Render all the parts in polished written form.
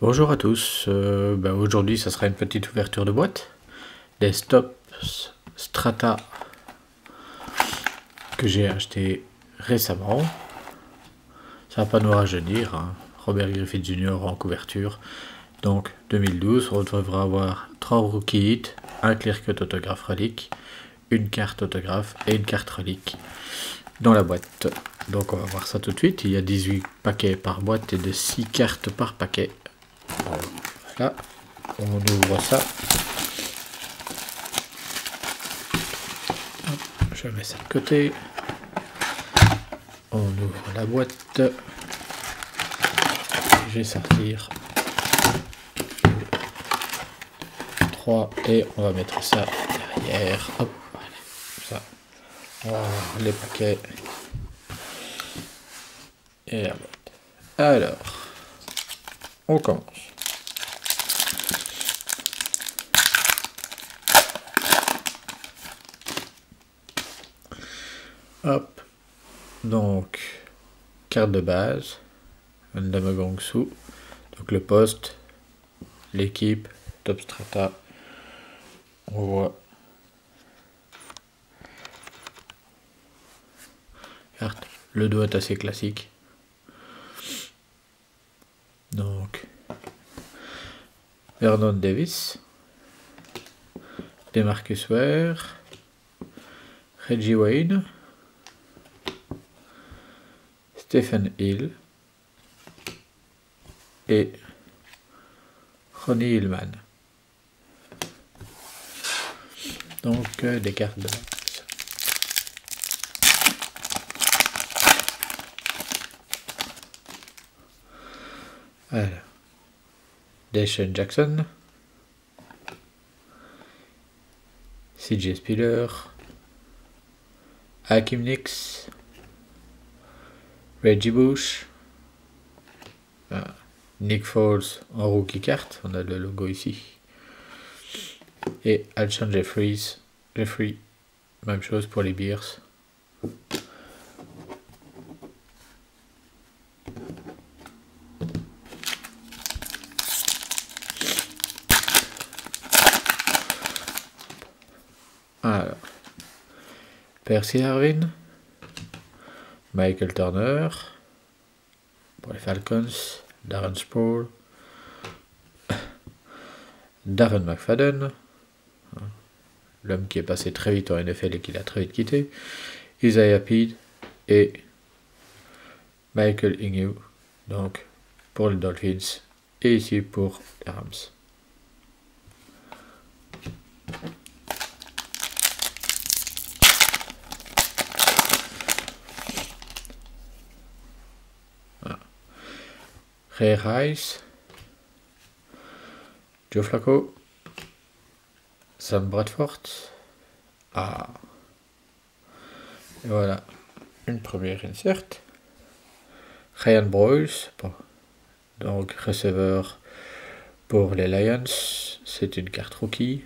Bonjour à tous, aujourd'hui ça sera une petite ouverture de boîte des Stops Strata que j'ai acheté récemment. Ça va pas nous rajeunir, hein. Robert Griffith Jr. en couverture. Donc 2012, on devra avoir 3 rookie hits, un clear cut autographe relique, une carte autographe et une carte relique dans la boîte. Donc on va voir ça tout de suite. Il y a 18 paquets par boîte et de 6 cartes par paquet. Voilà, on ouvre ça. Je mets ça de côté. On ouvre la boîte. Je vais sortir 3 et on va mettre ça derrière. Hop, voilà, ça. On va voir les paquets et la boîte. Alors, on commence. Hop, donc carte de base, Ndama Gongsu, donc le poste, l'équipe, Top Strata, on voit carte, le dos est assez classique, donc Vernon Davis, Demarcus Ware, Reggie Wayne, Stephen Hill et Ronnie Hillman. Donc des cartes de base. Alors, Deshaun Jackson, CJ Spiller, Hakeem Nicks, Reggie Bush, Nick Foles en rookie carte, on a le logo ici, et Alshon Jeffrey, même chose pour les Bears. Alors, Percy Harvin, Michael Turner pour les Falcons, Darren Sproul, Darren McFadden, l'homme qui est passé très vite en NFL et qui l'a très vite quitté, Isaiah Pead et Michael Ingham, donc pour les Dolphins et ici pour les Rams. Ray Rice, Joe Flacco, Sam Bradford. Et voilà, une première insert. Ryan Broyles, donc receveur pour les Lions, c'est une carte rookie.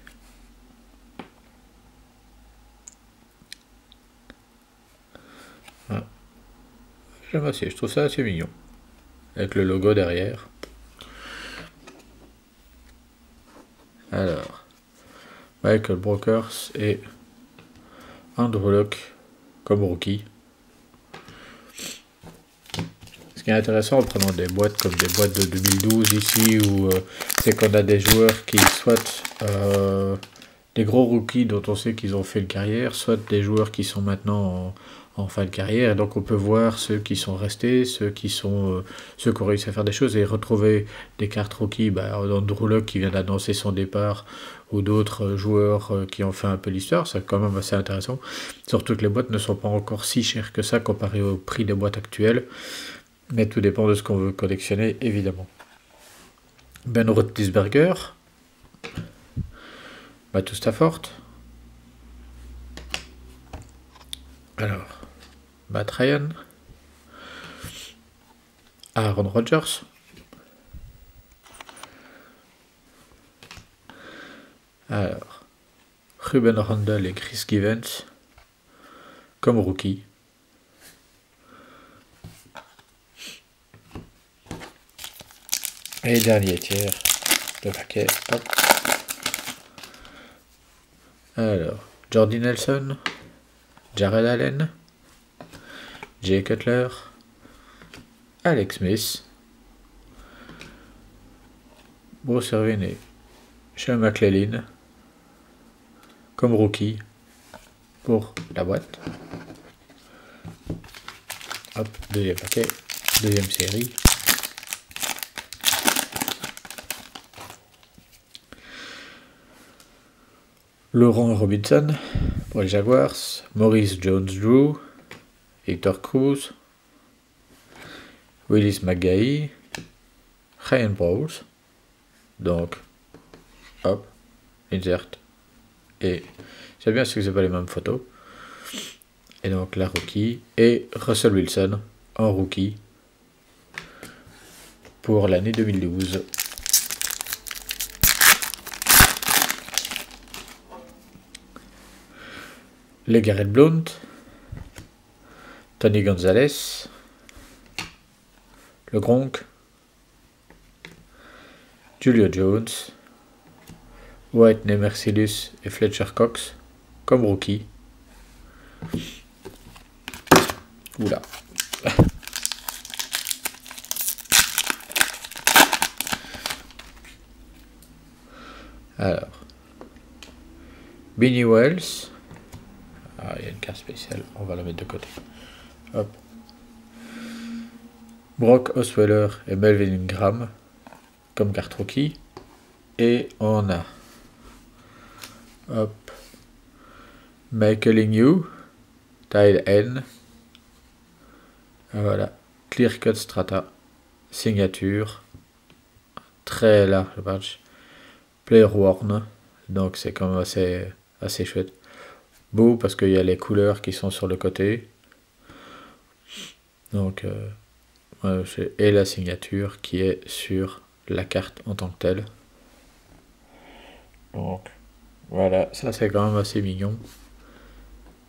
J'aime assez, je trouve ça assez mignon. Avec le logo derrière. Alors, Michael Brokers et Andrew Luck comme rookie. Ce qui est intéressant en prenant des boîtes comme des boîtes de 2012 ici, où c'est qu'on a des joueurs qui soit des gros rookies dont on sait qu'ils ont fait une carrière, soit des joueurs qui sont maintenant en fin de carrière, et donc on peut voir ceux qui sont restés, ceux qui ont réussi à faire des choses, et retrouver des cartes rookies, Andrew Luck qui vient d'annoncer son départ, ou d'autres joueurs qui ont fait un peu l'histoire, c'est quand même assez intéressant, surtout que les boîtes ne sont pas encore si chères que ça comparé au prix des boîtes actuelles, mais tout dépend de ce qu'on veut collectionner, évidemment. Ben Roethlisberger, Matthew Stafford, alors Matt Ryan, Aaron Rodgers, alors Ruben Randall et Chris Givens comme rookie. Et dernier tiers de paquet. Hop. Alors, Jordy Nelson, Jared Allen, Jay Cutler, Alex Smith, Bruce Irvin et Sean McClellan comme rookie pour la boîte. Hop, deuxième paquet, deuxième série. Laurent Robinson pour les Jaguars, Maurice Jones-Drew, Victor Cruz, Willis McGahee, Ryan Bowles, donc hop, insert, et c'est bien que c'est pas les mêmes photos, et donc la rookie, et Russell Wilson en rookie pour l'année 2012. Les Garrett Blount, Tony Gonzalez, le Gronk, Julio Jones, White Nemercillus et Fletcher Cox comme rookie. Oula. Alors, Beanie Wells. Ah, il y a une carte spéciale, on va la mettre de côté. Hop. Brock Osweiler et Melvin Ingram comme carte rookie. Et on a hop, Michael Inyu, Tyle N. Voilà, Clear Cut Strata, signature, très large badge, Player Worn, donc c'est quand même assez chouette. Beau parce qu'il y a les couleurs qui sont sur le côté. Donc, et la signature qui est sur la carte en tant que telle. Donc, voilà, ça c'est quand même assez mignon.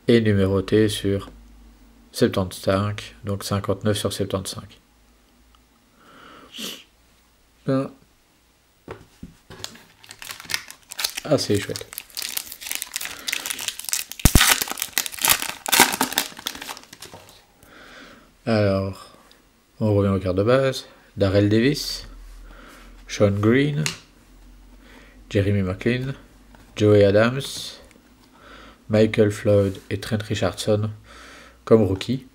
Et numéroté sur 75, donc 59 sur 75. Ben, assez chouette. Alors, on revient aux cartes de base. Darrell Davis, Sean Green, Jeremy McLean, Joey Adams, Michael Floyd et Trent Richardson comme rookie.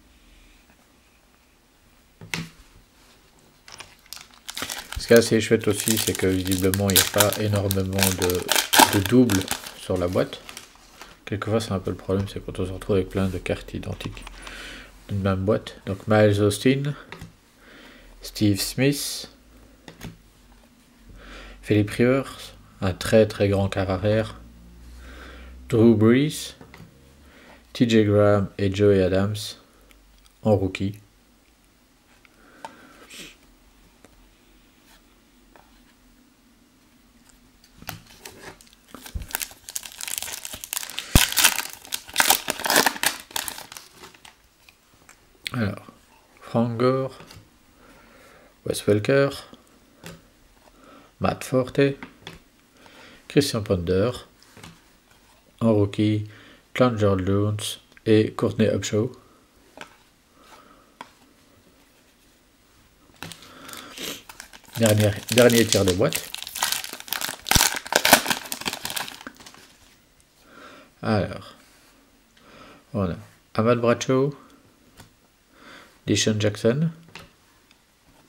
Ce qui est assez chouette aussi, c'est que visiblement il n'y a pas énormément de doubles sur la boîte. Quelquefois c'est un peu le problème, c'est quand on se retrouve avec plein de cartes identiques d'une même boîte. Donc Miles Austin, Steve Smith, Philip Rivers, un très très grand quart arrière, Drew Brees, TJ Graham et Joey Adams en rookie. Alors, Frank Gore, Wes Welker, Matt Forte, Christian Ponder, en rookie, Chandler Jones et Courtney Upshaw. Dernier tir de boîte. Alors, on a Ahmad Bradshaw, Deshaun Jackson,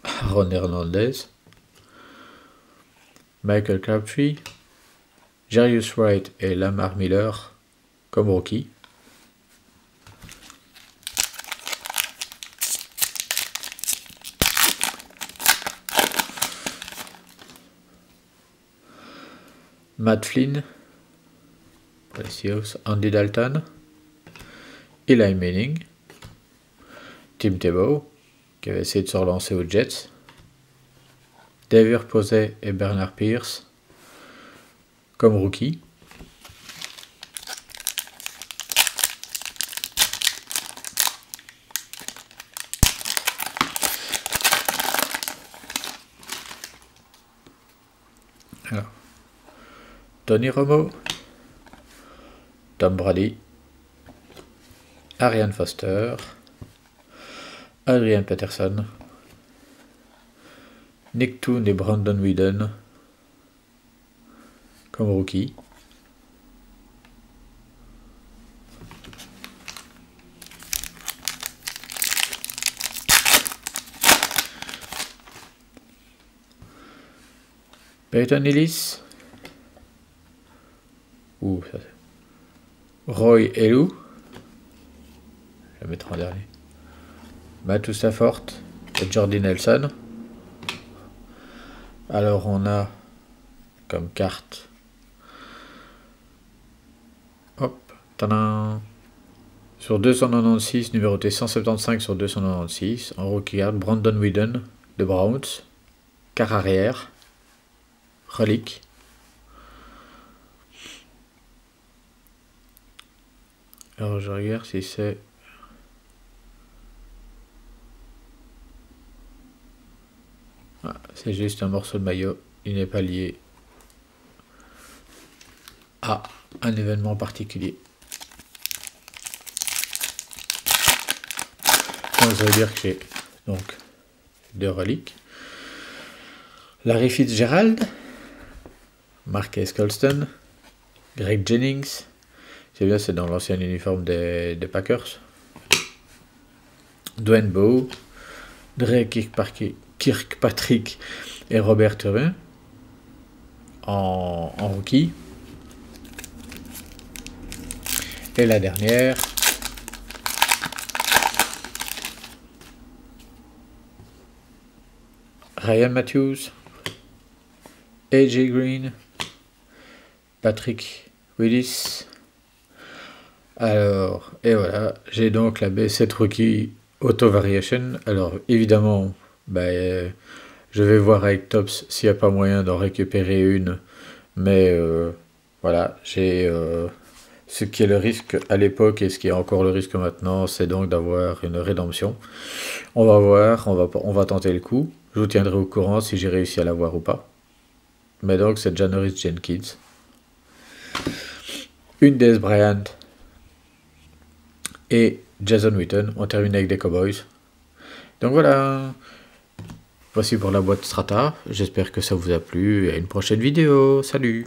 Ron Hernandez, Michael Crabtree, Jarius Wright et Lamar Miller comme rookie. Matt Flynn pour les Seahawks, Andy Dalton, Eli Manning, Tim Tebow qui avait essayé de se relancer aux Jets, David Posey et Bernard Pierce comme rookie. Alors, Tony Romo, Tom Brady, Ariane Foster, Adrian Peterson, Nick Toon et Brandon Whedon comme rookie. Peyton Ellis, Roy Elou, je vais le mettre en dernier, Matthew Stafford et Jordy Nelson. Alors on a comme carte, hop, tadam, sur 296, numéroté 175 sur 296, en rookie card, Brandon Whedon de Browns, quart arrière, relique. Alors je regarde si c'est... Ah, c'est juste un morceau de maillot, il n'est pas lié à un événement particulier. Donc ça veut dire que j'ai donc 2 reliques. Larry Fitzgerald, Marquez Colston, Greg Jennings, c'est bien, c'est dans l'ancien uniforme des Packers. Dwayne Bowe, Dre Kirkpatrick et Robert Turbin en rookie. Et la dernière, Ryan Matthews, AJ Green, Patrick Willis. Alors, et voilà, j'ai donc la B7 Rookie Auto Variation. Alors, évidemment, je vais voir avec Topps s'il n'y a pas moyen d'en récupérer une. Mais voilà, j'ai ce qui est le risque à l'époque et ce qui est encore le risque maintenant, c'est donc d'avoir une rédemption. On va voir, on va tenter le coup. Je vous tiendrai au courant si j'ai réussi à l'avoir ou pas. Mais donc, c'est Janoris Jenkins. Une Dez Bryant et Jason Witten. On termine avec des Cowboys. Donc voilà. Voici pour la boîte Strata. J'espère que ça vous a plu. Et à une prochaine vidéo. Salut!